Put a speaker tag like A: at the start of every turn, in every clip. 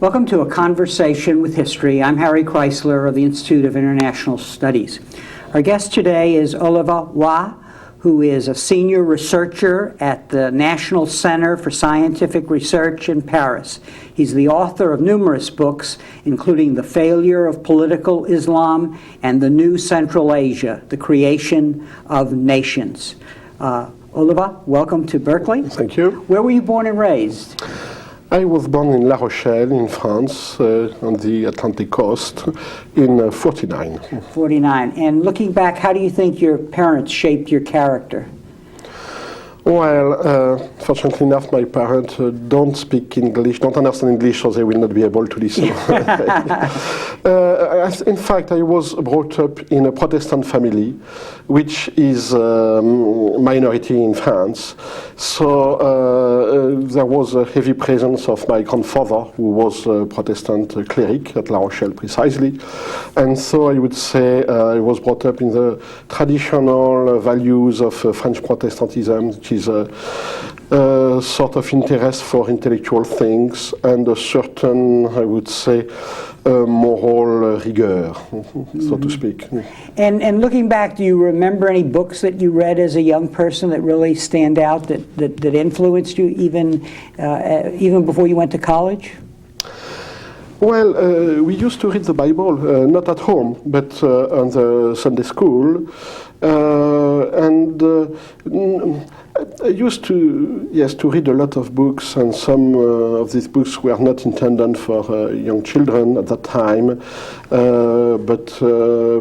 A: Welcome to A Conversation with History. I'm Harry Kreisler of the Institute of International Studies. Our guest today is Olivier Roy, who is a senior researcher at the National Center for Scientific Research in Paris. He's the author of numerous books, including The Failure of Political Islam and The New Central Asia, The Creation of Nations. Olivier, welcome to Berkeley.
B: Thank you.
A: Where were you born and raised?
B: I was born in La Rochelle in France, on the Atlantic coast, in 49.
A: 49. And looking back, how do you think your parents shaped your character?
B: Well, fortunately enough, my parents don't speak English, don't understand English, so they will not be able to listen. In fact, I was brought up in a Protestant family, which is a minority in France. So there was a heavy presence of my grandfather, who was a Protestant cleric at La Rochelle precisely. And so I would say I was brought up in the traditional values of French Protestantism, which is a sort of interest for intellectual things and a certain, I would say, moral rigor, so to speak.
A: And looking back, do you remember any books that you read as a young person that really stand out, that influenced you even before you went to college?
B: Well, we used to read the Bible, not at home, but on the Sunday school. I used to read a lot of books, and some of these books were not intended for young children at that time, but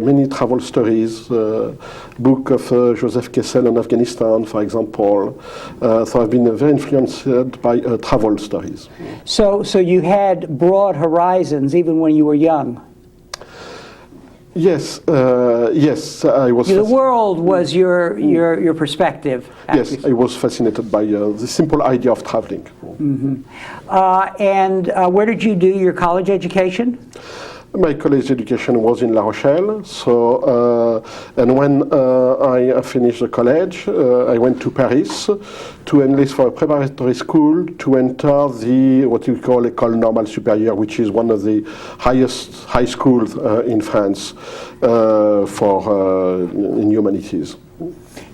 B: many travel stories, book of Joseph Kessel on Afghanistan, for example. So I've been very influenced by travel stories.
A: So you had broad horizons even when you were young?
B: Yes, I was.
A: The world was your perspective.
B: Yes, I was fascinated by the simple idea of traveling.
A: Mm-hmm. And where did you do your college education?
B: My college education was in La Rochelle. So, and when I finished the college, I went to Paris to enlist for a preparatory school to enter the what you call École Normale Supérieure, which is one of the highest high schools in France in humanities.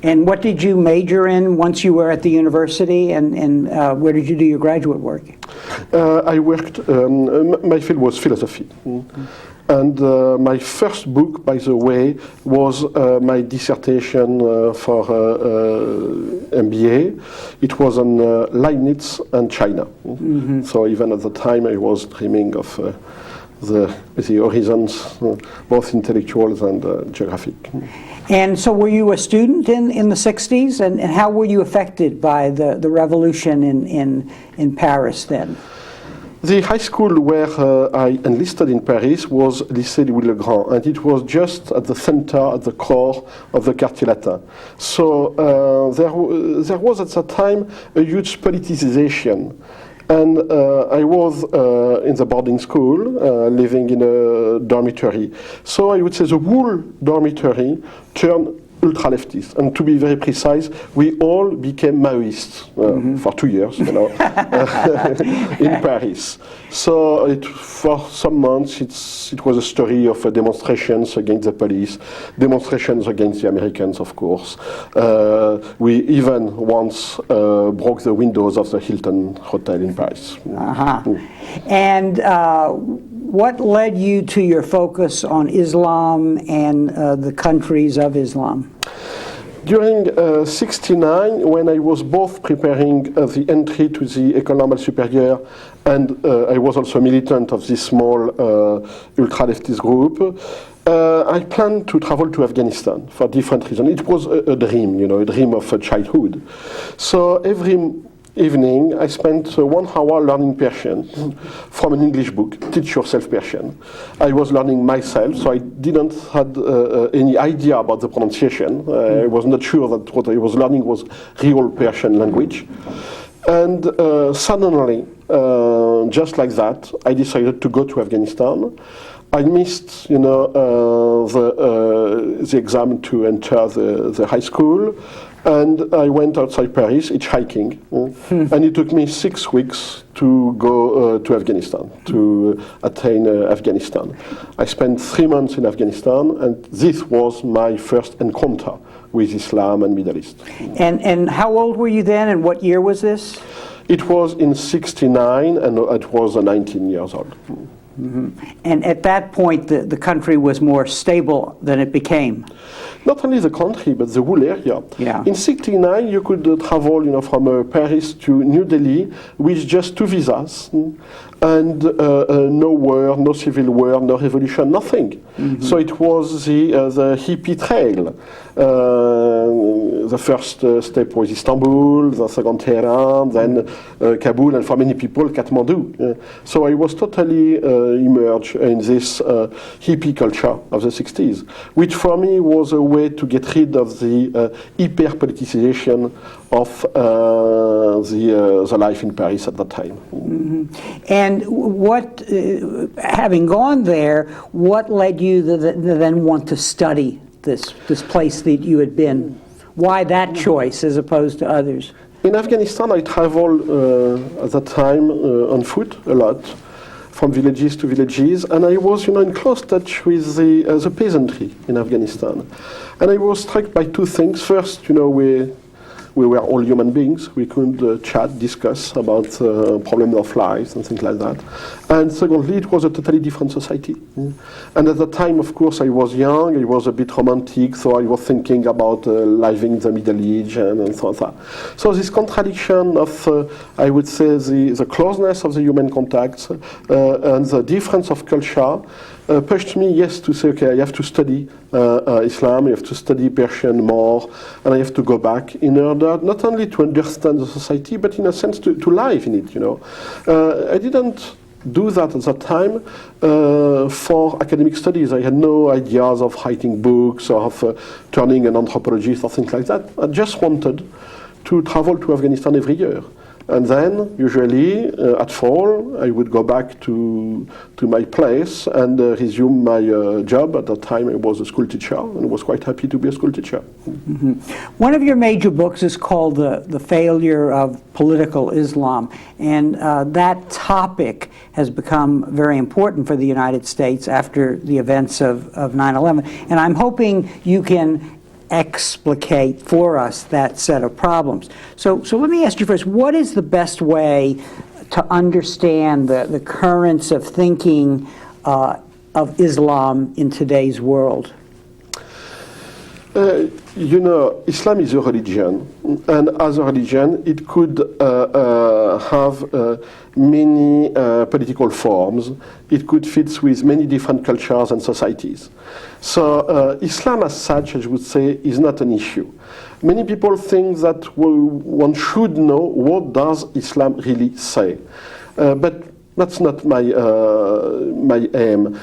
A: And what did you major in once you were at the university, and where did you do your graduate work?
B: I worked, my field was philosophy. Mm-hmm. And my first book, by the way, was my dissertation for MBA. It was on Leibniz and China. Mm-hmm. So even at the time, I was dreaming of the horizons, both intellectuals and geographic.
A: And so were you a student in the 60s? And how were you affected by the revolution in Paris then?
B: The high school where I enlisted in Paris was Lycée Louis le Grand, and it was just at the center, at the core of the Quartier Latin. So there was at that time a huge politicization. And I was in the boarding school, living in a dormitory. So I would say the whole dormitory turned ultra-leftist. And to be very precise, we all became Maoists for 2 years, in Paris. So for some months, it was a story of demonstrations against the police, demonstrations against the Americans, of course. We even once broke the windows of the Hilton Hotel in Paris.
A: Uh-huh. And what led you to your focus on Islam and the countries of Islam?
B: During '69, when I was both preparing the entry to the École Normale Supérieure, and I was also a militant of this small ultra-leftist group, I planned to travel to Afghanistan for different reasons. It was a dream, a dream of childhood. So every evening, I spent 1 hour learning Persian from an English book, Teach Yourself Persian. I was learning myself, so I didn't had any idea about the pronunciation. I was not sure that what I was learning was real Persian language. And suddenly, just like that, I decided to go to Afghanistan. I missed, the exam to enter the high school. And I went outside Paris, hitchhiking, and it took me 6 weeks to go to Afghanistan, to attain Afghanistan. I spent 3 months in Afghanistan, and this was my first encounter with Islam and Middle East.
A: And how old were you then, and what year was this?
B: It was in '69, and it was 19 years old.
A: Mm-hmm. And at that point, the country was more stable than it became.
B: Not only the country, but the whole area.
A: Yeah.
B: In '69, you could travel, from Paris to New Delhi with just 2 visas, and no war, no civil war, no revolution, nothing. Mm-hmm. So it was the hippie trail. The first step was Istanbul, the second Tehran, then Kabul, and for many people, Kathmandu. So I was totally immersed in this hippie culture of the '60s, which for me was a way to get rid of the hyper-politicization of the life in Paris at that time.
A: Mm-hmm. And what, having gone there, what led you to then want to study this place that you had been? Why that choice as opposed to others?
B: In Afghanistan, I traveled at that time on foot a lot, from villages to villages, and I was, in close touch with the peasantry in Afghanistan. And I was struck by 2 things. First, we were all human beings. We could chat, discuss about problems of life and things like that. And secondly, it was a totally different society. And at the time, of course, I was young, I was a bit romantic, so I was thinking about living in the Middle East and so on. So this contradiction of, I would say, the closeness of the human contacts and the difference of culture pushed me, yes, to say, okay, I have to study Islam, I have to study Persian more, and I have to go back in order not only to understand the society, but in a sense to live in it, I didn't do that at that time for academic studies. I had no ideas of writing books or of turning an anthropologist or things like that. I just wanted to travel to Afghanistan every year. And then, usually, at fall, I would go back to my place and resume my job. At that time, I was a school teacher, and was quite happy to be a school teacher.
A: Mm-hmm. One of your major books is called The Failure of Political Islam, and that topic has become very important for the United States after the events of 9/11. And I'm hoping you can explicate for us that set of problems. So let me ask you first, what is the best way to understand the currents of thinking of Islam in today's world?
B: Islam is a religion, and as a religion, it could have many political forms. It could fit with many different cultures and societies. So Islam as such, I would say, is not an issue. Many people think that one should know what does Islam really say. But that's not my aim.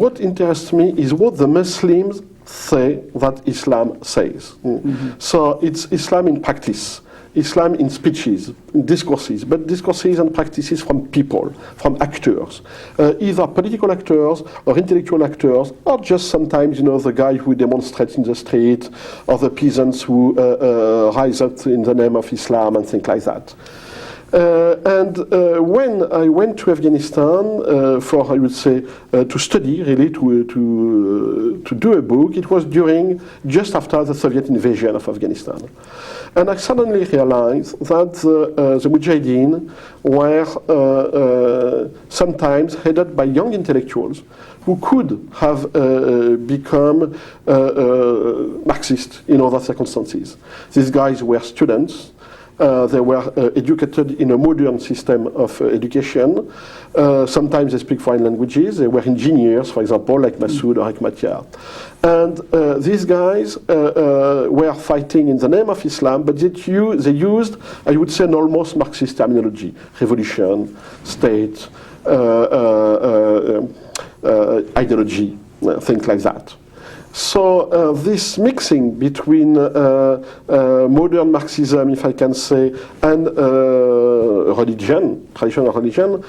B: What interests me is what the Muslims say that Islam says. Mm-hmm. So it's Islam in practice, Islam in speeches, in discourses, but discourses and practices from people, from actors, either political actors or intellectual actors, or just sometimes, the guy who demonstrates in the street, or the peasants who rise up in the name of Islam and things like that. When I went to Afghanistan for, I would say, to study, really, to do a book, it was just after the Soviet invasion of Afghanistan. And I suddenly realized that the Mujahideen were sometimes headed by young intellectuals who could have become Marxist in other circumstances. These guys were students. They were educated in a modern system of education. Sometimes they speak foreign languages. They were engineers, for example, like Massoud or Hekmatyar. And these guys were fighting in the name of Islam, but they used, I would say, an almost Marxist terminology: revolution, state, ideology, things like that. So this mixing between modern Marxism, if I can say, and religion, traditional religion,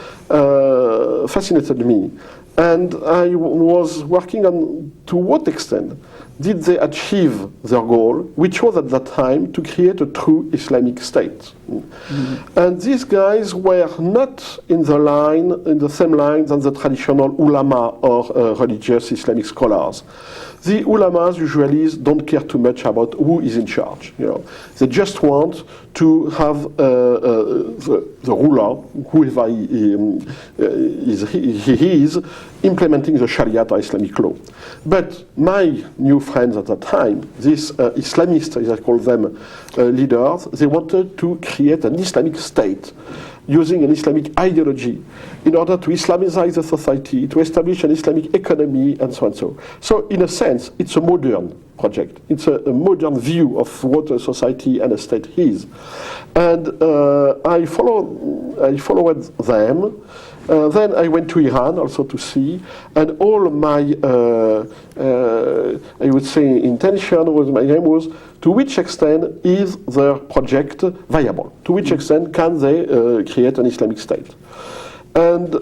B: fascinated me. And I was working on to what extent did they achieve their goal, which was at that time to create a true Islamic state. Mm-hmm. And these guys were not in the same line than the traditional ulama or religious Islamic scholars. The ulamas usually don't care too much about who is in charge. They just want to have the ruler, whoever he is, implementing the Sharia or Islamic law. But my new friends at that time, these Islamists, as I call them, leaders, they wanted to create an Islamic state using an Islamic ideology in order to Islamize the society, to establish an Islamic economy, and so on. So in a sense, it's a modern project. It's a modern view of what a society and a state is. And I followed them. Then I went to Iran also to see, and all my, I would say, intention was, my aim was, to which extent is their project viable? To which extent can they create an Islamic state? And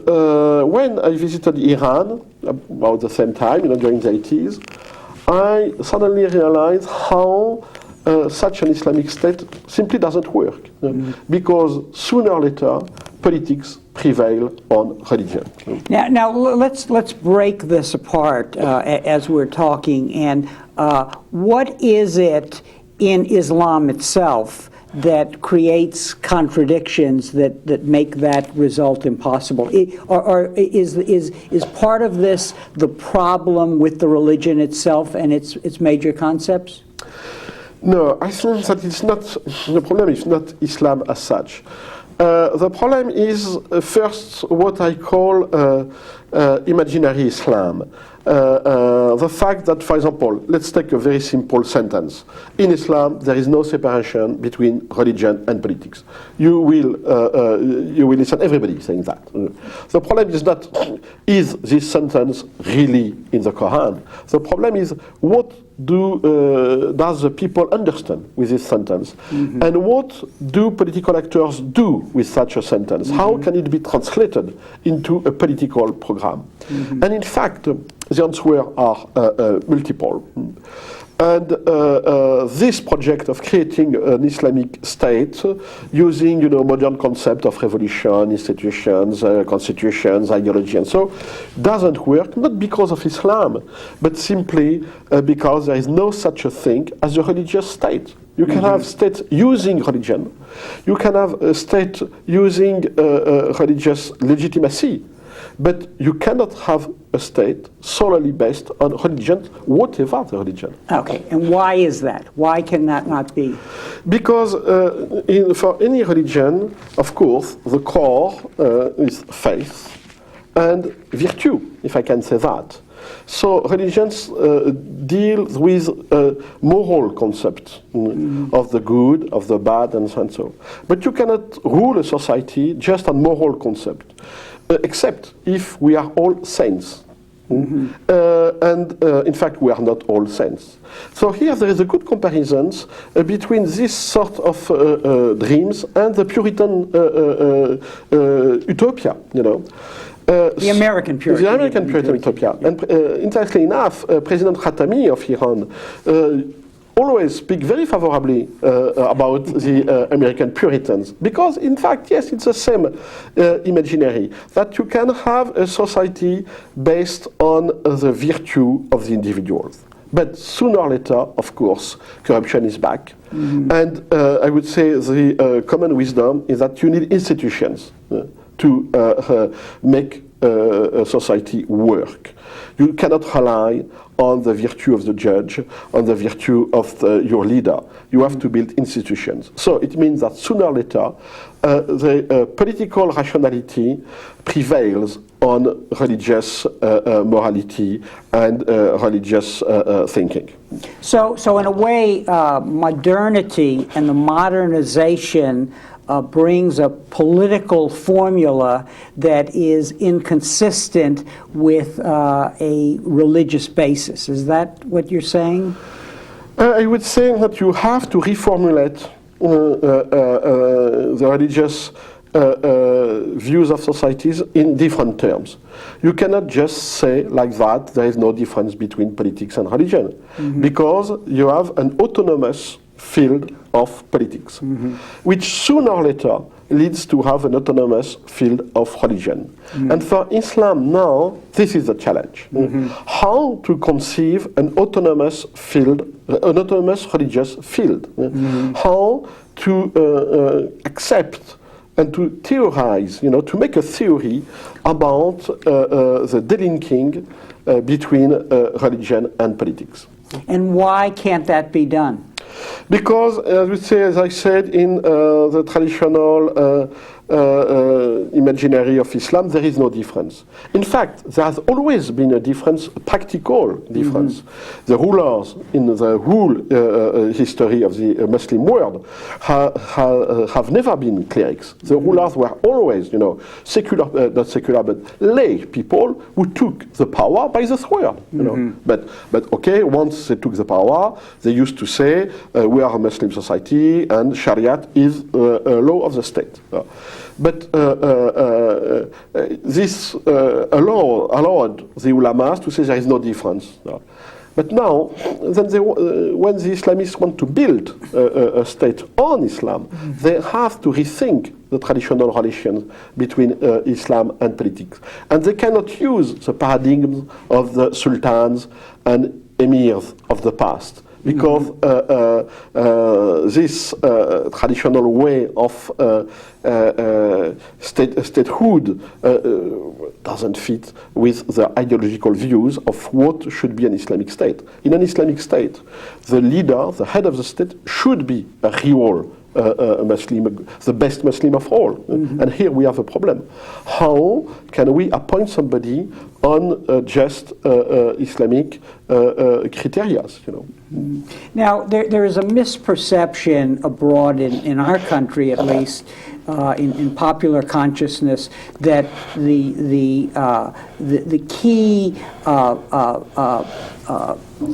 B: when I visited Iran, about the same time, during the 80s, I suddenly realized how such an Islamic state simply doesn't work. Because sooner or later, politics prevail on religion.
A: Now let's break this apart as we're talking. And what is it in Islam itself that creates contradictions that make that result impossible? Or is part of this the problem with the religion itself and its major concepts?
B: No, I think that it's not, the problem is not Islam as such. The problem is first what I call imaginary Islam. The fact that, for example, let's take a very simple sentence. In Islam, there is no separation between religion and politics. You will listen, everybody saying that. The problem is not, is this sentence really in the Quran? The problem is, what does the people understand with this sentence? Mm-hmm. And what do political actors do with such a sentence? Mm-hmm. How can it be translated into a political program? Mm-hmm. And in fact, the answers are multiple. And this project of creating an Islamic state using, modern concept of revolution, institutions, constitutions, ideology, and so, doesn't work, not because of Islam, but simply because there is no such a thing as a religious state. You can have states using religion. You can have a state using religious legitimacy. But you cannot have a state solely based on religion, whatever the religion.
A: Okay, and why is that? Why can that not be?
B: Because for any religion, of course, the core is faith and virtue, if I can say that. So religions deal with moral concept of the good, of the bad, and so on. So. But you cannot rule a society just on moral concept. Except if we are all saints. Mm-hmm. And in fact, we are not all saints. So here there is a good comparison between this sort of dreams and the Puritan utopia,
A: The American Puritan.
B: The American Puritan utopia. Yeah. And interestingly enough, President Khatami of Iran always speak very favorably about the American Puritans, because in fact, yes, it's the same imaginary, that you can have a society based on the virtue of the individuals. But sooner or later, of course, corruption is back. Mm-hmm. And I would say the common wisdom is that you need institutions to make a society work. You cannot rely on the virtue of the judge, on the virtue of your leader. You have to build institutions. So it means that sooner or later, the political rationality prevails on religious morality and religious thinking.
A: So in a way, modernity and the modernization brings a political formula that is inconsistent with a religious basis. Is that what you're saying?
B: I would say that you have to reformulate the religious views of societies in different terms. You cannot just say like that there is no difference between politics and religion, because you have an autonomous field of politics, which sooner or later leads to have an autonomous field of religion. And for Islam now, this is the challenge. How to conceive an autonomous field, an autonomous religious field. How to accept and to theorize, to make a theory about the delinking between religion and politics.
A: And why can't that be done?
B: Because, as I said, in the traditional imaginary of Islam, there is no difference. In fact, there has always been a difference, a practical difference. The rulers in the whole history of the Muslim world have never been clerics. The rulers were always, secular, not secular, but lay people who took the power by the sword. But okay, once they took the power, they used to say, we are a Muslim society and Sharia is a law of the state. But this allowed the ulamas to say there is no difference. But now, then when the Islamists want to build a state on Islam, they have to rethink the traditional relations between Islam and politics. And they cannot use the paradigms of the sultans and emirs of the past. Because this traditional way of statehood doesn't fit with the ideological views of what should be an Islamic state. In an Islamic state, the leader, the head of the state, should be a real Muslim, the best Muslim of all. And here we have a problem. How can we appoint somebody on just Islamic criteria?
A: Now, there is a misperception abroad, in our country at least, in popular consciousness, that the key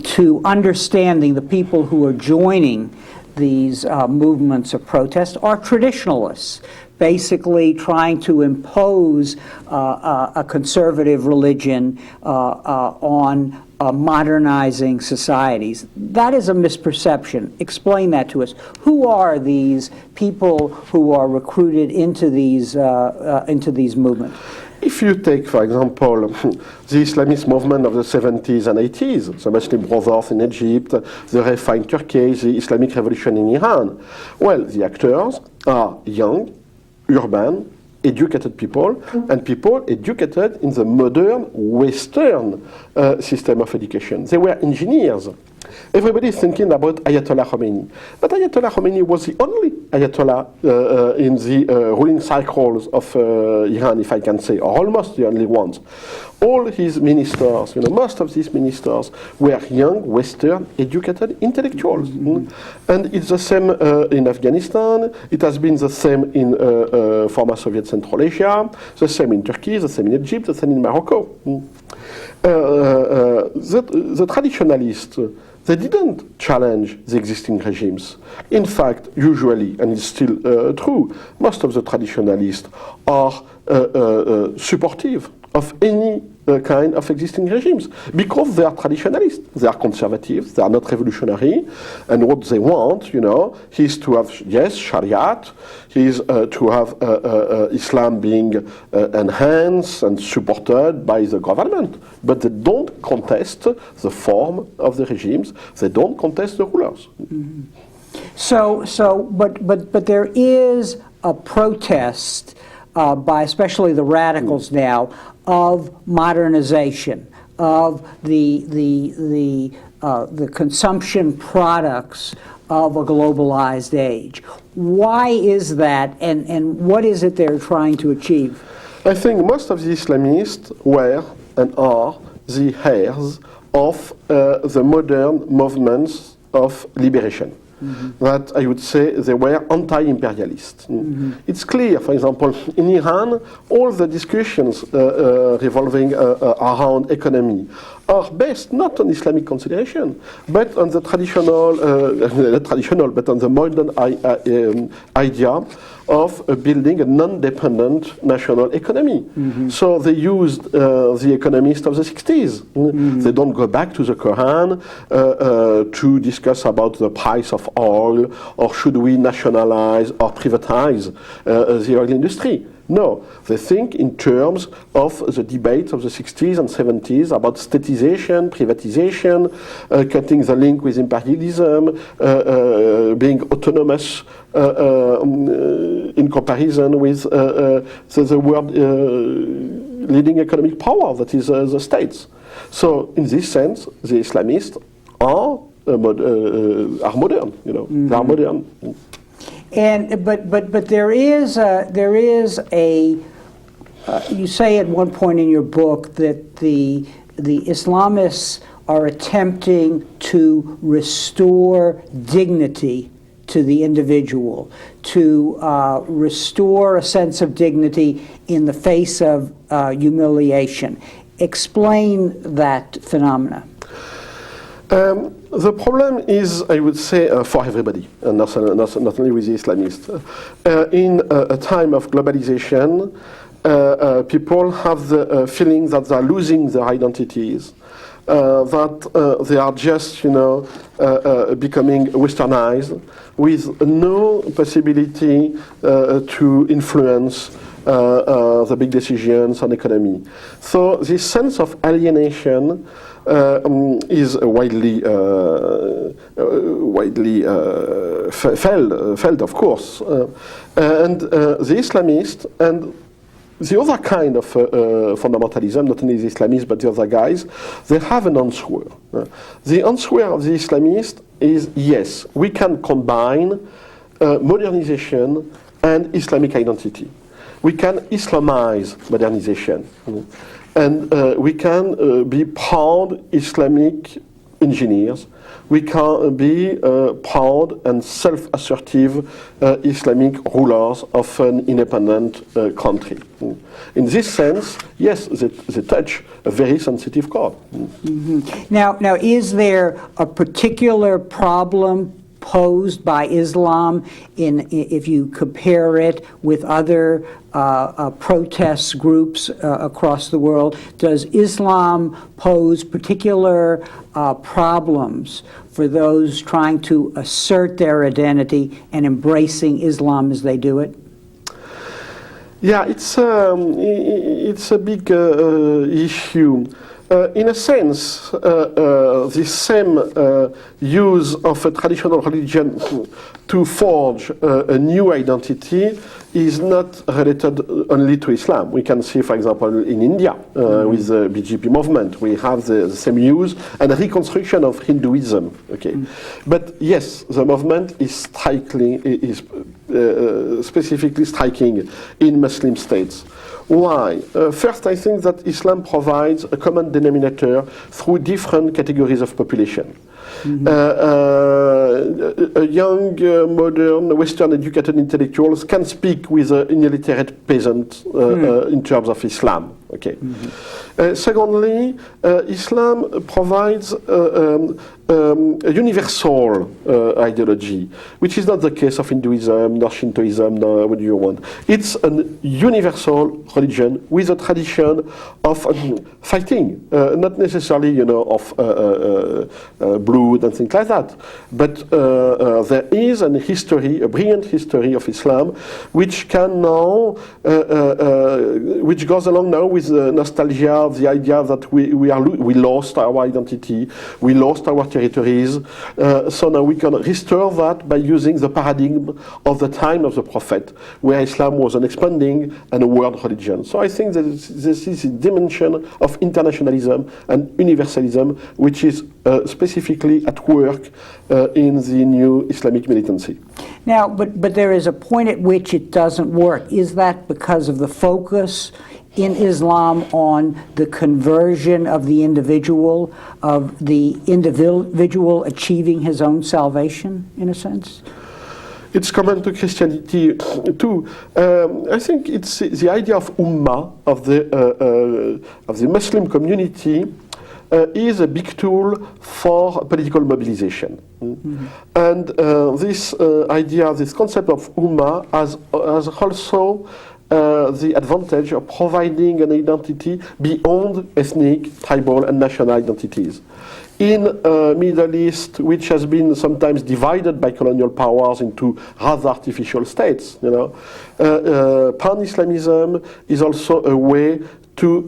A: to understanding the people who are joining these movements of protest are traditionalists, basically trying to impose a conservative religion on modernizing societies. That is a misperception. Explain that to us. Who are these people who are recruited into these movements?
B: If you take, for example, the Islamist movement of the 70s and 80s, the Muslim Brothers in Egypt, the Refa in Turkey, the Islamic Revolution in Iran, well, the actors are young, urban, educated people, and people educated in the modern Western system of education. They were engineers. Everybody is thinking about Ayatollah Khomeini. But Ayatollah Khomeini was the only Ayatollah in the ruling circles of Iran, if I can say, or almost the only ones. All his ministers, most of these ministers were young, Western, educated intellectuals. And it's the same in Afghanistan. It has been the same in former Soviet Central Asia, the same in Turkey, the same in Egypt, the same in Morocco. The traditionalists, they didn't challenge the existing regimes. In fact, usually, and it's still true, most of the traditionalists are supportive of any kind of existing regimes because they are traditionalists, they are conservative, they are not revolutionary, and what they want, is to have, yes, Shariat, is to have Islam being enhanced and supported by the government, but they don't contest the form of the regimes, they don't contest the rulers.
A: But there is a protest by especially the radicals now, of modernization, of the consumption products of a globalized age. Why is that, and what is it they're trying to achieve?
B: I think most of the Islamists were and are the heirs of the modern movements of liberation. That I would say they were anti-imperialist. It's clear, for example, in Iran, all the discussions revolving around economy are based not on Islamic consideration, but on the traditional, not traditional, but on the modern idea of building a non-dependent national economy. So they used the economists of the 60s. They don't go back to the Quran to discuss about the price of oil, or should we nationalize or privatize the oil industry. No, they think in terms of the debates of the 60s and 70s about statization, privatization, cutting the link with imperialism, being autonomous in comparison with the world leading economic power, that is the states. So in this sense, the Islamists are modern, you know, they are modern.
A: And but there is a you say at one point in your book that the Islamists are attempting to restore dignity to the individual, to restore a sense of dignity in the face of humiliation. Explain that phenomena.
B: The problem is, I would say, for everybody, and not only with the Islamists. In a time of globalization, people have the feeling that they are losing their identities, that they are just, you know, becoming westernized, with no possibility to influence the big decisions on economy. So this sense of alienation is widely felt, of course, and the Islamists and the other kind of fundamentalism, not only the Islamists but the other guys, they have an answer. The answer of the Islamists is yes, we can combine modernization and Islamic identity. We can Islamize modernization. And we can be proud Islamic engineers. We can be proud and self-assertive Islamic rulers of an independent country. In this sense, yes, they touch a very sensitive chord.
A: Now, is there a particular problem posed by Islam if you compare it with other protest groups across the world? Does Islam pose particular problems for those trying to assert their identity and embracing Islam as they do it?
B: Yeah, it's a big issue. In a sense, the same use of a traditional religion to forge a new identity is not related only to Islam. We can see, for example, in India, with the BJP movement, we have the same use and reconstruction of Hinduism. Okay, but yes, the movement is specifically striking in Muslim states. Why? First, I think that Islam provides a common denominator through different categories of population. A young, modern, Western-educated intellectuals can speak with an illiterate peasant in terms of Islam. Okay. Secondly, Islam provides a universal ideology, which is not the case of Hinduism, nor Shintoism, nor what do you want. It's a universal religion with a tradition of fighting, not necessarily, you know, of blood and things like that. But there is a history, a brilliant history of Islam, which can now, which goes along now with is nostalgia of the idea that we lost our identity, we lost our territories. So now we can restore that by using the paradigm of the time of the Prophet, where Islam was an expanding and a world religion. So I think that this is a dimension of internationalism and universalism, which is specifically at work in the new Islamic militancy.
A: Now, but there is a point at which it doesn't work. Is that because of the focus in Islam on the conversion of the individual achieving his own salvation, in a sense?
B: It's common to Christianity too. I think it's the idea of ummah, of the Muslim community, is a big tool for political mobilization. Mm-hmm. And this idea, this concept of ummah has also the advantage of providing an identity beyond ethnic, tribal, and national identities. In Middle East, which has been sometimes divided by colonial powers into rather artificial states, pan-Islamism is also a way to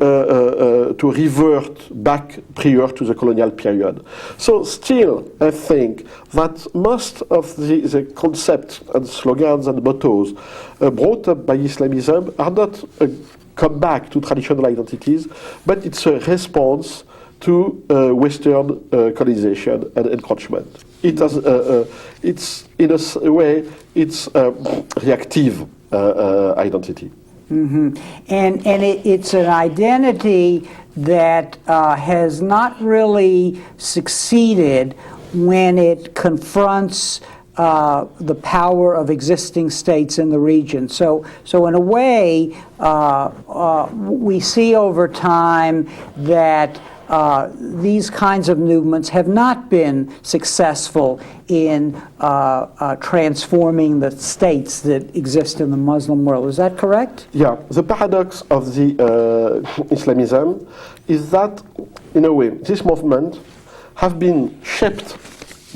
B: revert back prior to the colonial period. So still, I think that most of the concepts and slogans and mottos brought up by Islamism are not a comeback to traditional identities, but it's a response to Western colonization and encroachment. It has, it's in a way, it's a reactive identity.
A: Mm-hmm. And it's an identity that has not really succeeded when it confronts the power of existing states in the region. So in a way, we see over time that these kinds of movements have not been successful in transforming the states that exist in the Muslim world. Is that correct?
B: Yeah. The paradox of the Islamism is that, in a way, this movement have been shaped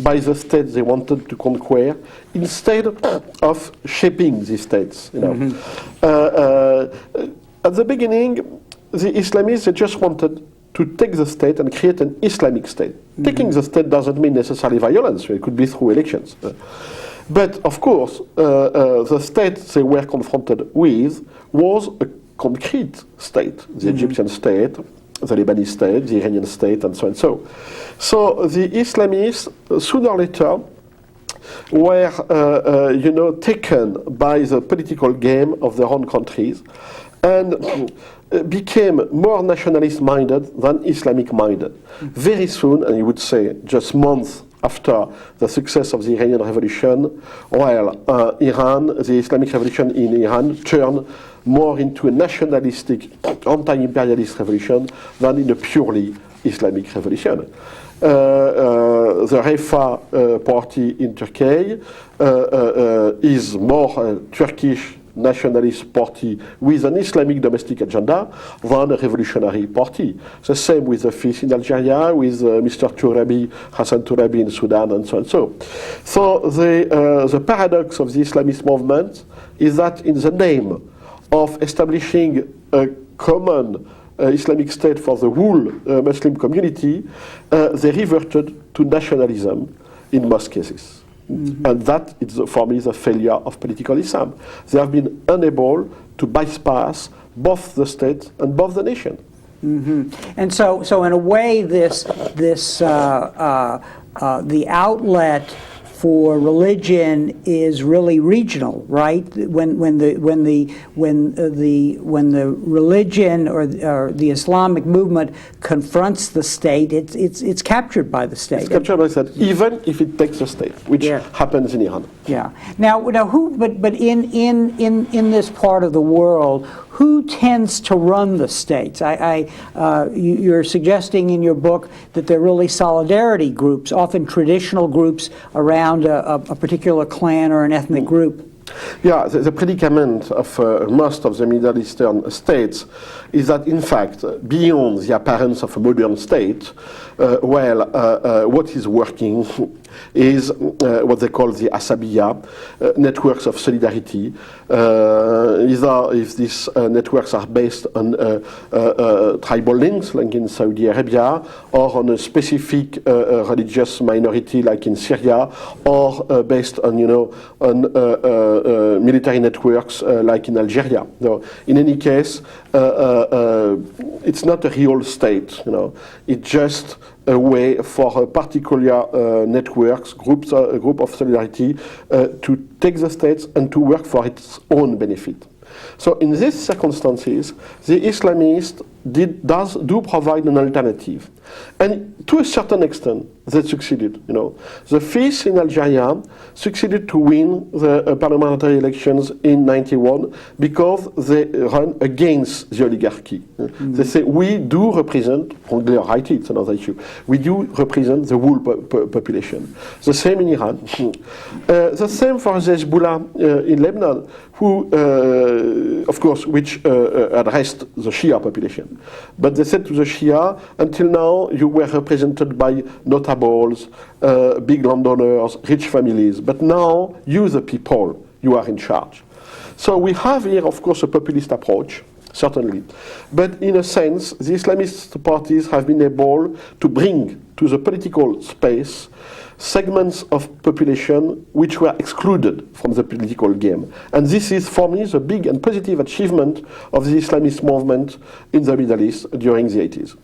B: by the states they wanted to conquer instead of shaping these states. Mm-hmm. At the beginning, the Islamists, they just wanted to take the state and create an Islamic state. Mm-hmm. Taking the state doesn't mean necessarily violence. It could be through elections. But of course, the state they were confronted with was a concrete state, the mm-hmm. Egyptian state, the Lebanese state, the Iranian state, and so and so. So the Islamists, sooner or later, were taken by the political game of their own countries, and became more nationalist-minded than Islamic-minded. Mm-hmm. Very soon, and you would say just months after the success of the Iranian Revolution, Iran, the Islamic Revolution in Iran, turned more into a nationalistic, anti-imperialist revolution than in a purely Islamic revolution. The Refa party in Turkey is more Turkish nationalist party with an Islamic domestic agenda than a revolutionary party. The same with the FIS in Algeria, with Mr. Turabi, Hassan Turabi in Sudan, and so on. So the paradox of the Islamist movement is that in the name of establishing a common Islamic state for the whole Muslim community, they reverted to nationalism in most cases. Mm-hmm. And that is, for me, the failure of political Islam. They have been unable to bypass both the state and both the nation.
A: Mm-hmm. And so in a way, the outlet for religion is really regional, right? When the religion or the Islamic movement confronts the state, it's captured by the state.
B: It's captured by the state, even if it takes the state, which happens in Iran.
A: Yeah. Now who? But in this part of the world, who tends to run the states? You're suggesting in your book that they're really solidarity groups, often traditional groups around a particular clan or an ethnic group.
B: Yeah, the predicament of most of the Middle Eastern states is that, in fact, beyond the appearance of a modern state, what is working is what they call the Asabiya, networks of solidarity. Either if these networks are based on tribal links, like in Saudi Arabia, or on a specific religious minority, like in Syria, or based on, military networks, like in Algeria. No, in any case, it's not a real state. It's just a way for a particular networks, a group of solidarity, to take the states and to work for its own benefit. So in these circumstances, the Islamists do provide an alternative. And to a certain extent, they succeeded. The FIS in Algeria succeeded to win the parliamentary elections in 91 because they run against the oligarchy. Mm-hmm. They say, we do represent, they are right, it's another issue, we do represent the whole population. The same in Iran. The same for the Hezbollah in Lebanon, who, of course, which addressed the Shia population. But they said to the Shia, until now, you were represented by notables, big landowners, rich families. But now, you, the people, you are in charge. So we have here, of course, a populist approach, certainly. But in a sense, the Islamist parties have been able to bring to the political space segments of population which were excluded from the political game. And this is, for me, the big and positive achievement of the Islamist movement in the Middle East during the 80s.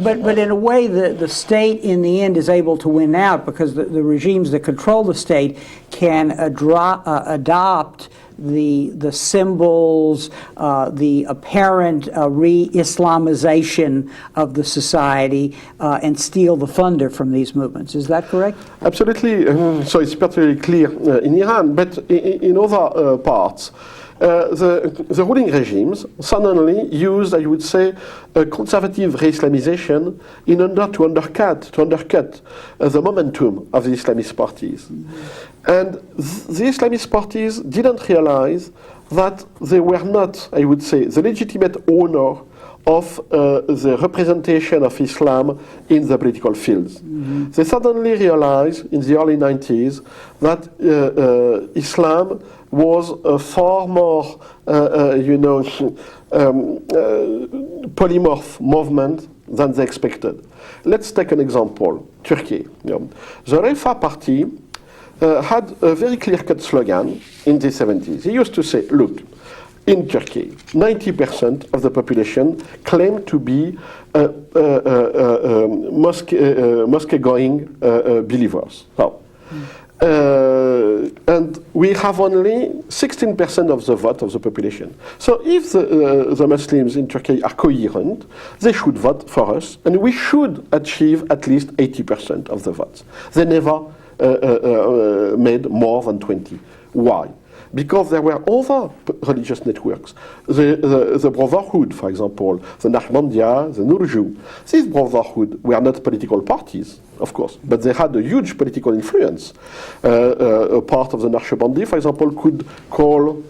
A: But in a way, the state in the end is able to win out because the regimes that control the state can adopt the symbols, the apparent re-Islamization of the society and steal the thunder from these movements. Is that correct?
B: Absolutely. So it's particularly clear in Iran, but in other parts. The ruling regimes suddenly used, I would say, a conservative re-Islamization in order to undercut the momentum of the Islamist parties. Mm-hmm. And the Islamist parties didn't realize that they were not, I would say, the legitimate owner of the representation of Islam in the political fields. Mm-hmm. They suddenly realized in the early 90s that Islam was a far more, polymorph movement than they expected. Let's take an example, Turkey. The Refah party had a very clear-cut slogan in the 70s. He used to say, look, in Turkey, 90% of the population claim to be mosque-going believers. So, and we have only 16% of the vote of the population. So if the Muslims in Turkey are coherent, they should vote for us, and we should achieve at least 80% of the votes. They never made more than 20. Why? Because there were other religious networks. The Brotherhood, for example, the Nahmandia, the Nurju. These Brotherhood were not political parties, of course, but they had a huge political influence. A part of the Naqshbandi, for example, could call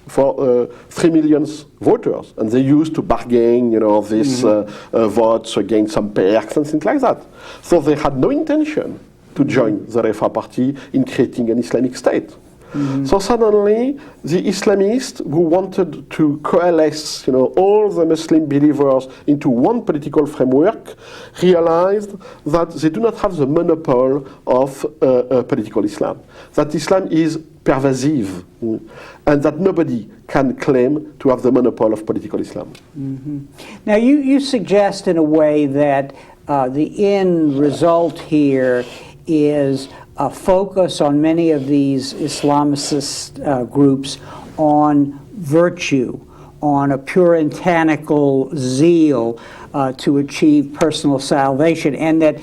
B: for 3 million voters, and they used to bargain, these votes against some perks and things like that. So they had no intention to join the Refah party in creating an Islamic state. Mm-hmm. So suddenly, the Islamists who wanted to coalesce, all the Muslim believers into one political framework, realized that they do not have the monopoly of political Islam. That Islam is pervasive, and that nobody can claim to have the monopoly of political Islam.
A: Mm-hmm. Now, you suggest in a way that the end result here is a focus on many of these Islamist groups on virtue, on a puritanical zeal to achieve personal salvation, and that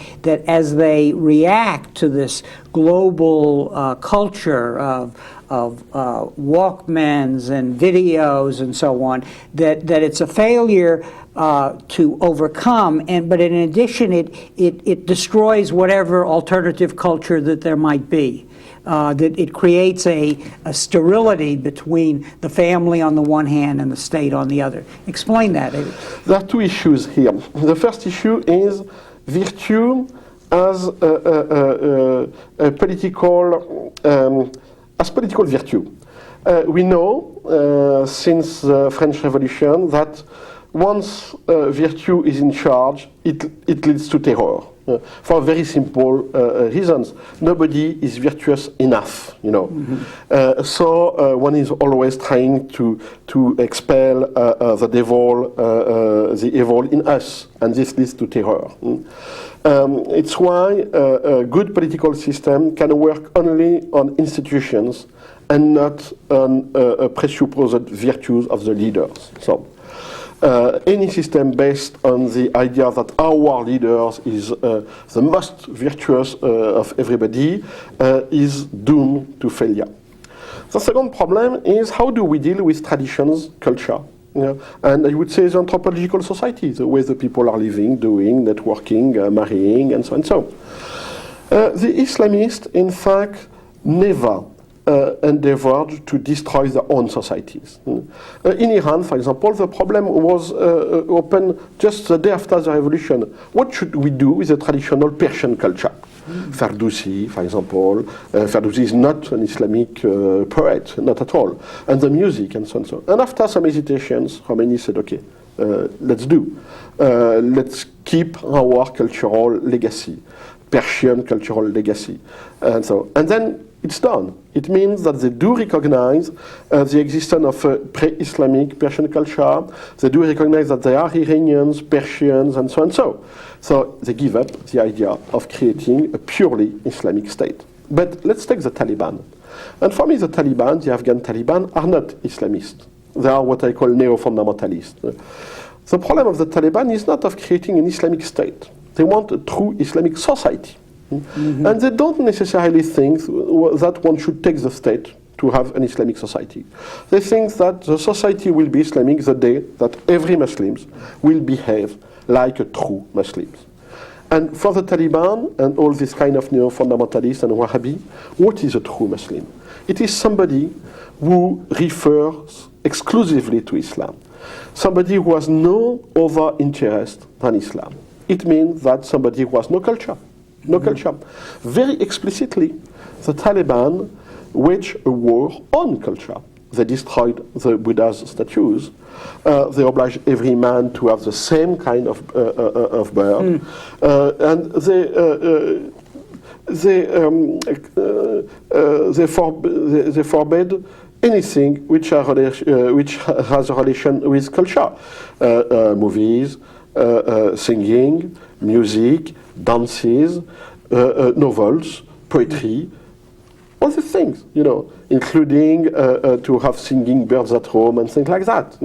A: as they react to this global culture of Walkmans and videos and so on, that it's a failure to overcome, but in addition, it destroys whatever alternative culture that there might be. That it creates a sterility between the family on the one hand and the state on the other. Explain that.
B: There are two issues here. The first issue is virtue as a political virtue. We know since the French Revolution that once virtue is in charge, it leads to terror. For very simple reasons. Nobody is virtuous enough, you know. So one is always trying to expel the devil, the evil in us, and this leads to terror. It's why a good political system can work only on institutions and not on presupposed virtues of the leaders. So. Any system based on the idea that our leaders is the most virtuous of everybody is doomed to failure. The second problem is how do we deal with traditions, culture, and I would say the anthropological society, the way the people are living, doing, networking, marrying, and so on and so. The Islamists, in fact, never endeavored to destroy their own societies. In Iran, for example, the problem was open just the day after the revolution. What should we do with the traditional Persian culture? Ferdowsi, for example. Ferdowsi is not an Islamic poet, not at all. And the music and so on and so on. And after some hesitations, Khomeini said, okay, let's do. Let's keep our cultural legacy, Persian cultural legacy. And then it's done. It means that they do recognize the existence of a pre-Islamic Persian culture. They do recognize that there are Iranians, Persians, and so on and so. So they give up the idea of creating a purely Islamic state. But let's take the Taliban. And for me, the Taliban, the Afghan Taliban, are not Islamists. They are what I call neo-fundamentalists. The problem of the Taliban is not of creating an Islamic state. They want a true Islamic society. And they don't necessarily think that one should take the state to have an Islamic society. They think that the society will be Islamic the day that every Muslim will behave like a true Muslim. And for the Taliban and all this kind of neo-fundamentalists and Wahhabi, what is a true Muslim? It is somebody who refers exclusively to Islam. Somebody who has no other interest than Islam. It means that somebody who has no culture. No culture. Very explicitly, the Taliban waged a war on culture. They destroyed the Buddha's statues. They obliged every man to have the same kind of bird. And they forbade anything which has a relation with culture. Movies, singing, music, dances, novels, poetry, all these things, including to have singing birds at home and things like that.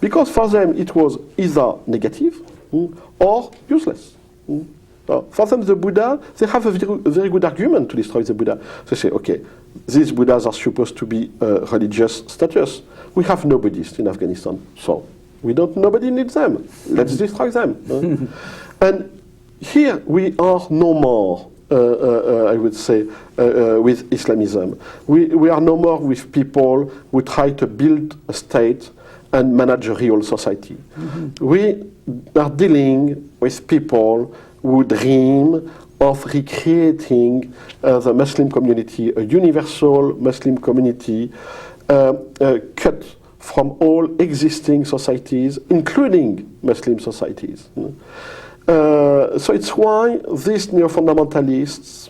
B: Because for them it was either negative or useless. For them, the Buddha, they have a very good argument to destroy the Buddha. They say, okay, these Buddhas are supposed to be religious statues. We have no Buddhists in Afghanistan, so nobody needs them. Let's destroy them. And here we are no more, I would say, with Islamism. We are no more with people who try to build a state and manage a real society. We are dealing with people who dream of recreating the Muslim community, a universal Muslim community, cut from all existing societies, including Muslim societies. So it's why these neo-fundamentalists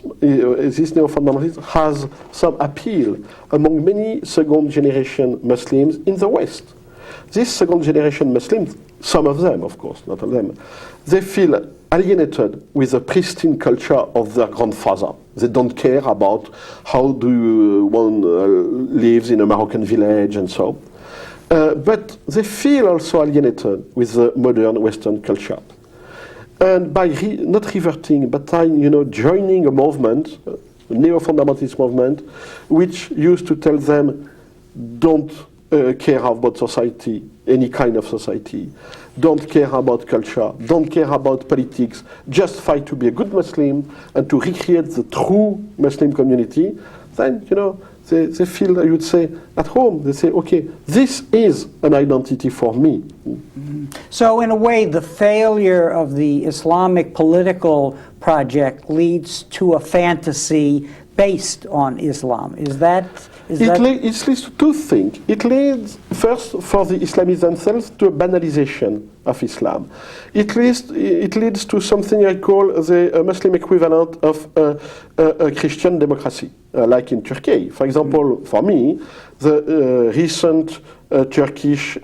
B: has some appeal among many second-generation Muslims in the West. These second-generation Muslims, some of them, of course, not all of them, they feel alienated with the pristine culture of their grandfather. They don't care about how one lives in a Moroccan village and so. But they feel also alienated with the modern Western culture. And by not reverting, but by joining a movement, a neo-fundamentalist movement, which used to tell them, don't care about society, any kind of society, don't care about culture, don't care about politics, just fight to be a good Muslim and to recreate the true Muslim community, then, they feel, I would say, at home. They say, okay, this is an identity for me.
A: So in a way, the failure of the Islamic political project leads to a fantasy based on Islam.
B: It leads to two things. It leads first for the Islamists themselves to a banalization of Islam. It leads to something I call the Muslim equivalent of a Christian democracy, like in Turkey. For example, for me, the recent Turkish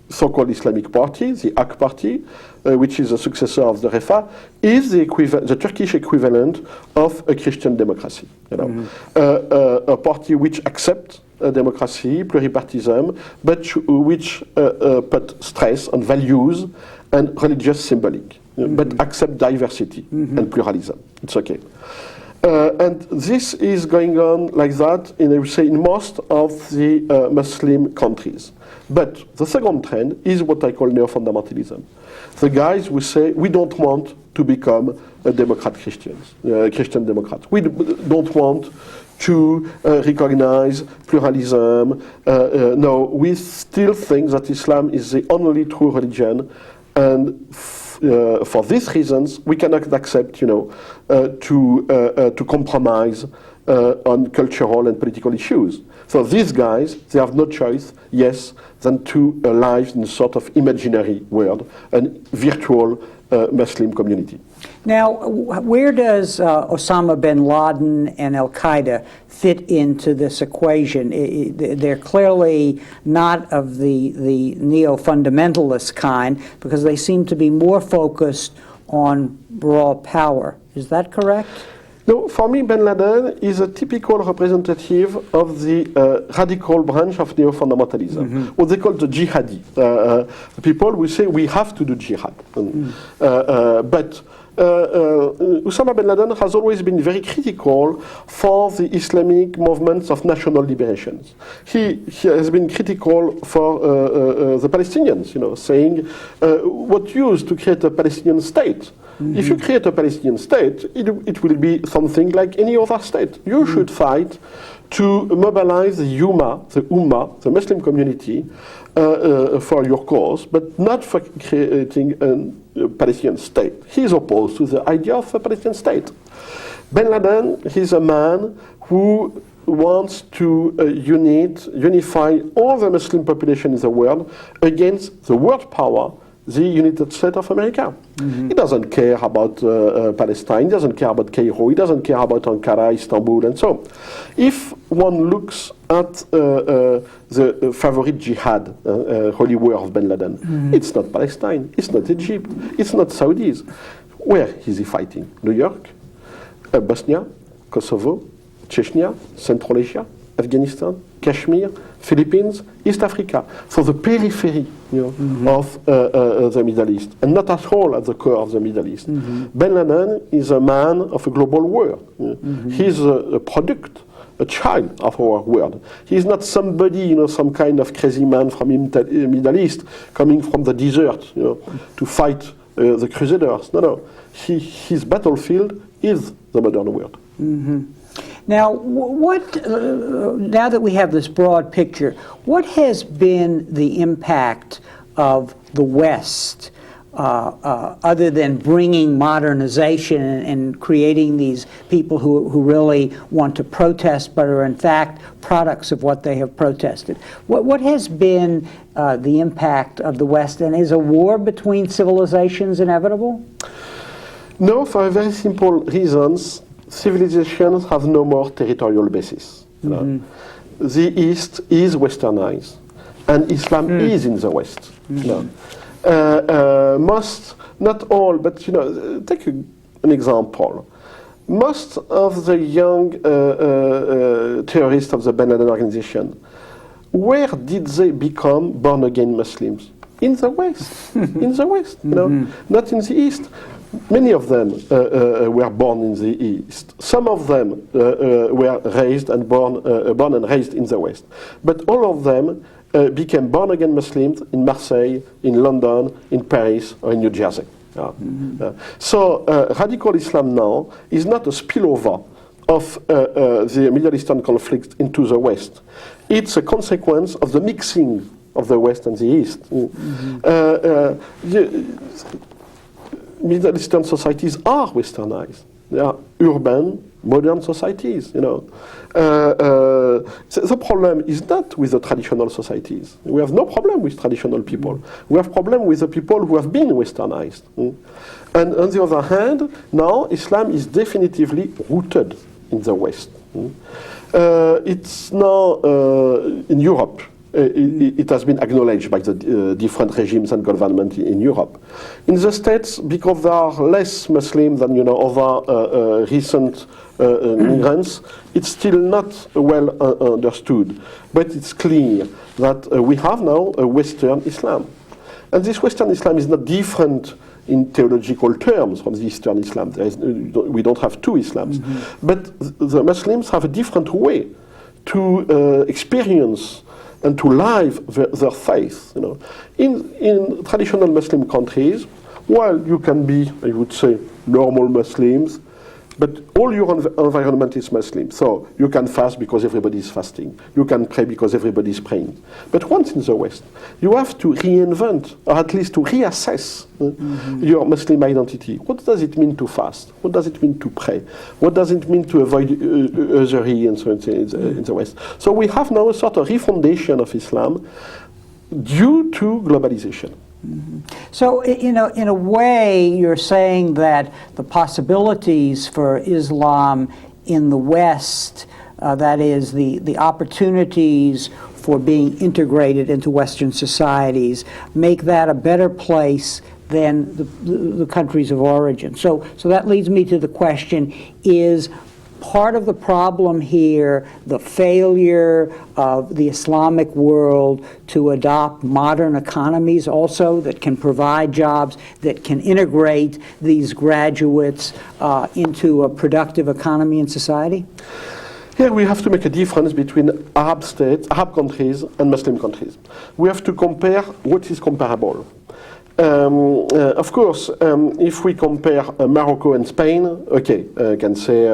B: so-called Islamic party, the AK party, which is a successor of the Refah, is the Turkish equivalent of a Christian democracy. You know, a party which accepts democracy, pluripartism, but which put stress on values and religious symbolic, but accept diversity and pluralism. It's okay. And this is going on like that in, I would say, in most of the Muslim countries. But the second trend is what I call neo-fundamentalism. The guys who say, we don't want to become a Christian Democrat. We don't want to recognize pluralism. No, we still think that Islam is the only true religion, and for these reasons, we cannot accept, to compromise on cultural and political issues. So these guys, they have no choice, yes, than to live in a sort of imaginary world, a virtual Muslim community.
A: Now, where does Osama bin Laden and Al-Qaeda fit into this equation? They're clearly not of the neo-fundamentalist kind, because they seem to be more focused on raw power. Is that correct?
B: No, for me, bin Laden is a typical representative of the radical branch of neo-fundamentalism, what they call the jihadi. People will say we have to do jihad. But Osama bin Laden has always been very critical for the Islamic movements of national liberations. He has been critical for the Palestinians, saying what use to create a Palestinian state? If you create a Palestinian state, it will be something like any other state. You should fight to mobilize the Ummah, the Muslim community, for your cause, but not for creating a Palestinian state. He is opposed to the idea of a Palestinian state. Bin Laden is a man who wants to unify all the Muslim population in the world against the world power, the United States of America. He doesn't care about Palestine, he doesn't care about Cairo, he doesn't care about Ankara, Istanbul, and so on. If one looks at the favorite jihad, holy war of bin Laden, it's not Palestine, it's not Egypt, it's not Saudis. Where is he fighting? New York, Bosnia, Kosovo, Chechnya, Central Asia, Afghanistan, Kashmir, Philippines, East Africa. So the periphery of the Middle East, and not at all at the core of the Middle East. Bin Laden is a man of a global world. He's a product, a child of our world. He's not somebody, some kind of crazy man from the Middle East coming from the desert, to fight the Crusaders. No. His battlefield is the modern world.
A: Now, now that we have this broad picture, what has been the impact of the West, other than bringing modernization and creating these people who really want to protest but are in fact products of what they have protested? What has been the impact of the West, and is a war between civilizations inevitable?
B: No, for very simple reasons. Civilizations have no more territorial basis. The East is westernized, and Islam is in the West. Most, not all, but take an example. Most of the young terrorists of the bin Laden organization, where did they become born-again Muslims? In the West. In the West, not in the East. Many of them were born in the East. Some of them were raised and born and raised in the West. But all of them became born-again Muslims in Marseille, in London, in Paris, or in New Jersey. So radical Islam now is not a spillover of the Middle Eastern conflict into the West. It's a consequence of the mixing of the West and the East. The Middle Eastern societies are Westernized. They are urban, modern societies, you know. The problem is not with the traditional societies. We have no problem with traditional people. We have problem with the people who have been Westernized. And on the other hand, now Islam is definitively rooted in the West. It's now in Europe. It has been acknowledged by the different regimes and governments in Europe. In the States, because there are less Muslims than other recent migrants, it's still not well understood. But it's clear that we have now a Western Islam. And this Western Islam is not different in theological terms from the Eastern Islam. We don't have two Islams. But the Muslims have a different way to experience and to live their faith. You know. In traditional Muslim countries, well, you can be, I would say, normal Muslims, but all your environment is Muslim. So you can fast because everybody is fasting. You can pray because everybody is praying. But once in the West, you have to reinvent, or at least to reassess your Muslim identity. What does it mean to fast? What does it mean to pray? What does it mean to avoid usury and so on in the West? So we have now a sort of refundation of Islam due to globalization.
A: So, in a way, you're saying that the possibilities for Islam in the West, that is, the opportunities for being integrated into Western societies, make that a better place than the countries of origin. So that leads me to the question, is part of the problem here the failure of the Islamic world to adopt modern economies also that can provide jobs, that can integrate these graduates into a productive economy and society?
B: Here we have to make a difference between Arab states, Arab countries and Muslim countries. We have to compare what is comparable. Of course, if we compare Morocco and Spain, okay, I can say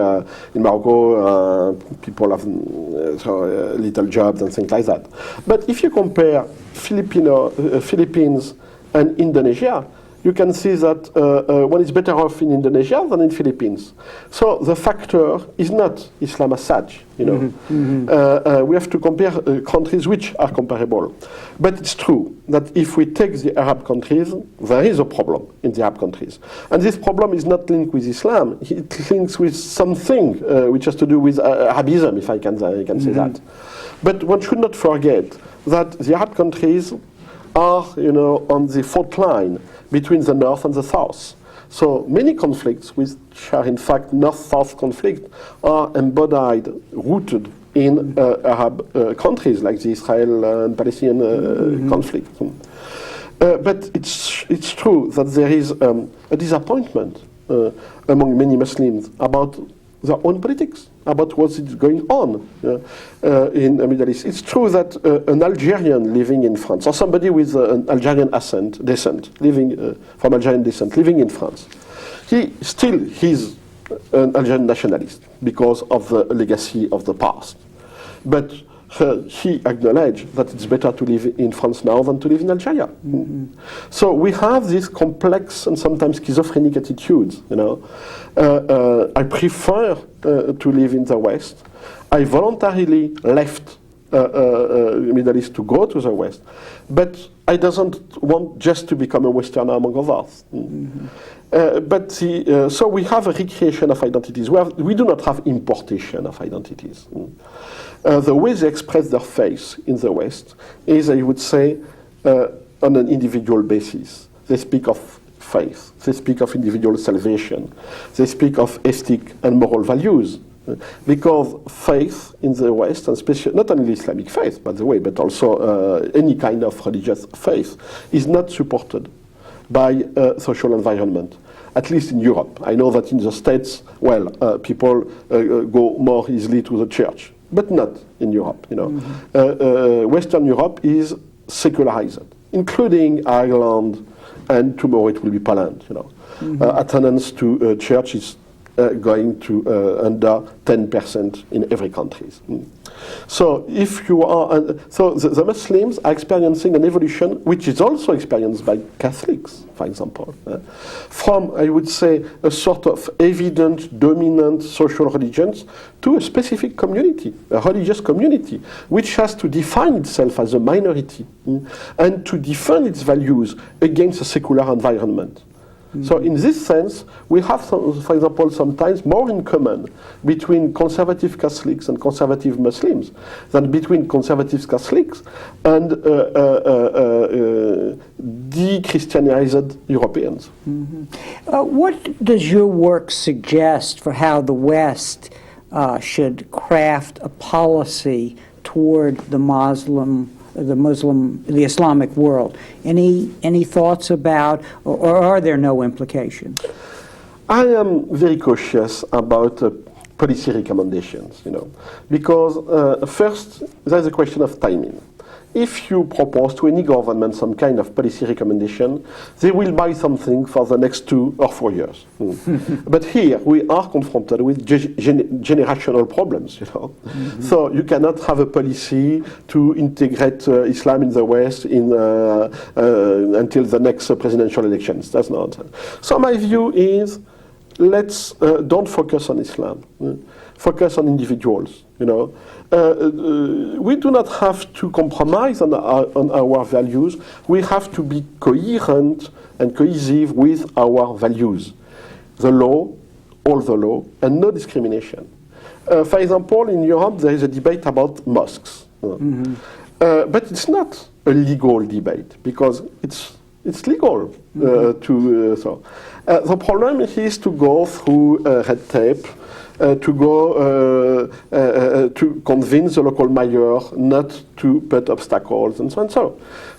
B: in Morocco people have little jobs and things like that. But if you compare Philippines and Indonesia, you can see that one is better off in Indonesia than in Philippines. So the factor is not Islam as such, you know. We have to compare countries which are comparable. But it's true that if we take the Arab countries, there is a problem in the Arab countries. And this problem is not linked with Islam. It links with something which has to do with Arabism, if I can say that. But one should not forget that the Arab countries are, you know, on the fault line between the North and the South. So many conflicts, which are in fact North-South conflict, are embodied, rooted in Arab countries like the Israel and Palestinian conflict. But it's true that there is a disappointment among many Muslims about their own politics, about what's going on in the Middle East. It's true that an Algerian living in France, or somebody with an Algerian descent, living from Algerian descent, living in France, he's an Algerian nationalist because of the legacy of the past. But he acknowledged that it's better to live in France now than to live in Algeria. So we have these complex and sometimes schizophrenic attitudes. You know, I prefer to live in the West. I voluntarily left the Middle East to go to the West, but I doesn't want just to become a Westerner among others. So we have a recreation of identities. We do not have importation of identities. The way they express their faith in the West is, I would say, on an individual basis. They speak of faith. They speak of individual salvation. They speak of ethic and moral values. Because faith in the West, and especially not only Islamic faith, by the way, but also any kind of religious faith, is not supported by social environment, at least in Europe. I know that in the States, well, people go more easily to the church, but not in Europe. You know, Western Europe is secularized, including Ireland, and tomorrow it will be Poland. You know, attendance to church is going to under 10% in every country. So if you are, so the Muslims are experiencing an evolution which is also experienced by Catholics, for example, from, I would say, a sort of evident, dominant social religions to a specific community, a religious community, which has to define itself as a minority and to defend its values against a secular environment. So in this sense, we have, for example, sometimes more in common between conservative Catholics and conservative Muslims than between conservative Catholics and de-Christianized Europeans.
A: What does your work suggest for how the West should craft a policy toward the Islamic world? Any thoughts about, or are there no implications?
B: I am very cautious about policy recommendations, because first there's a question of timing. If you propose to any government some kind of policy recommendation, they will buy something for the next 2 or 4 years. But here we are confronted with generational problems, So you cannot have a policy to integrate Islam in the West until the next presidential elections. That's not. So my view is, let's don't focus on Islam. Focus on individuals. We do not have to compromise on our values. We have to be coherent and cohesive with our values. The law, all the law, and no discrimination. For example, in Europe, there is a debate about mosques. But it's not a legal debate, because it's legal to. The problem is to go through red tape, to convince the local mayor not to put obstacles and so on.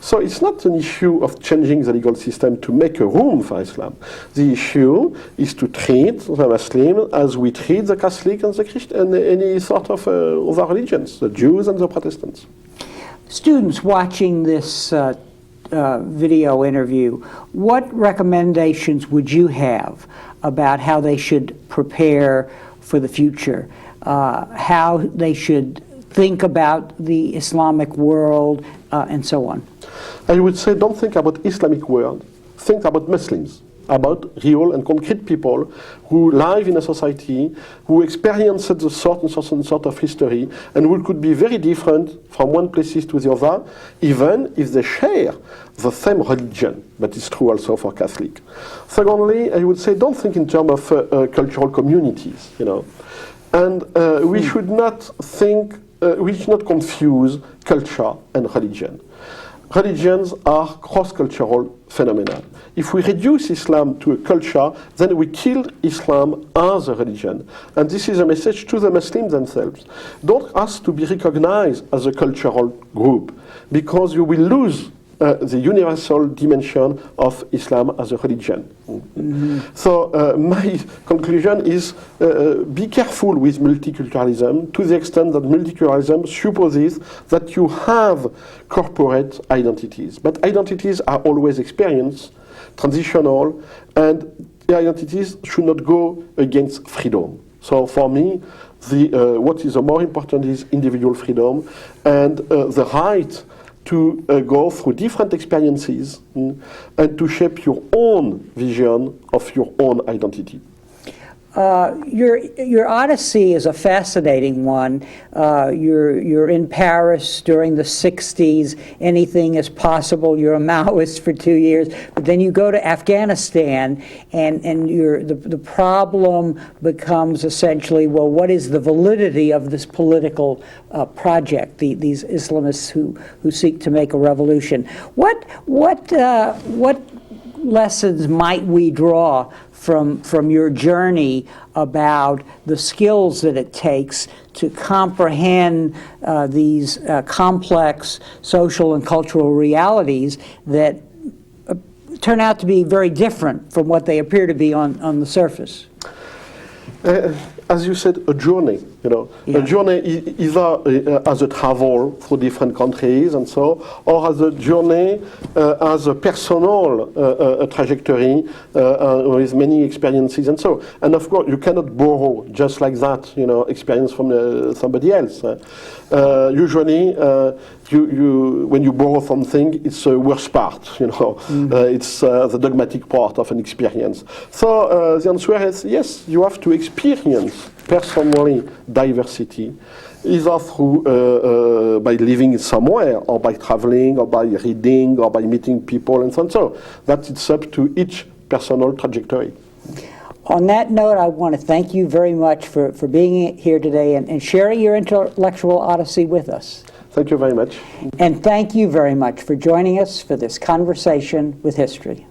B: So it's not an issue of changing the legal system to make a room for Islam. The issue is to treat the Muslim as we treat the Catholic and the Christian and any sort of other religions, the Jews and the Protestants.
A: Students watching this video interview, what recommendations would you have about how they should prepare for the future, how they should think about the Islamic world, and so on?
B: I would say, don't think about Islamic world. Think about Muslims, about real and concrete people who live in a society, who experience a certain sort of history, and who could be very different from one place to the other, even if they share the same religion. But it's true also for Catholic. Secondly, I would say, don't think in terms of cultural communities, and we should not think, we should not confuse culture and religion. Religions are cross-cultural phenomena. If we reduce Islam to a culture, then we kill Islam as a religion. And this is a message to the Muslims themselves. Don't ask to be recognized as a cultural group, because you will lose the universal dimension of Islam as a religion. So my conclusion is, be careful with multiculturalism, to the extent that multiculturalism supposes that you have corporate identities. But identities are always experienced, transitional, and the identities should not go against freedom. So for me, what is more important is individual freedom and the right to go through different experiences and to shape your own vision of your own identity.
A: Your odyssey is a fascinating one. You're in Paris during the 60s. Anything is possible. You're a Maoist for 2 years. But then you go to Afghanistan, and the problem becomes essentially, well, what is the validity of this political project, these Islamists who seek to make a revolution? What lessons might we draw from your journey about the skills that it takes to comprehend these complex social and cultural realities that turn out to be very different from what they appear to be on the surface?
B: As you said, a journey, you know.
A: Yeah.
B: A journey either as a travel through different countries and so, or as a journey as a personal trajectory with many experiences and so. And of course, you cannot borrow just like that, you know, experience from somebody else. Usually, when you borrow something, it's the worst part, you know. It's the dogmatic part of an experience. So the answer is yes, you have to experience personally diversity, either through by living somewhere, or by traveling, or by reading, or by meeting people, and so on. So that it's up to each personal trajectory.
A: On that note, I want to thank you very much for being here today and sharing your intellectual odyssey with us.
B: Thank you very much.
A: And thank you very much for joining us for this conversation with history.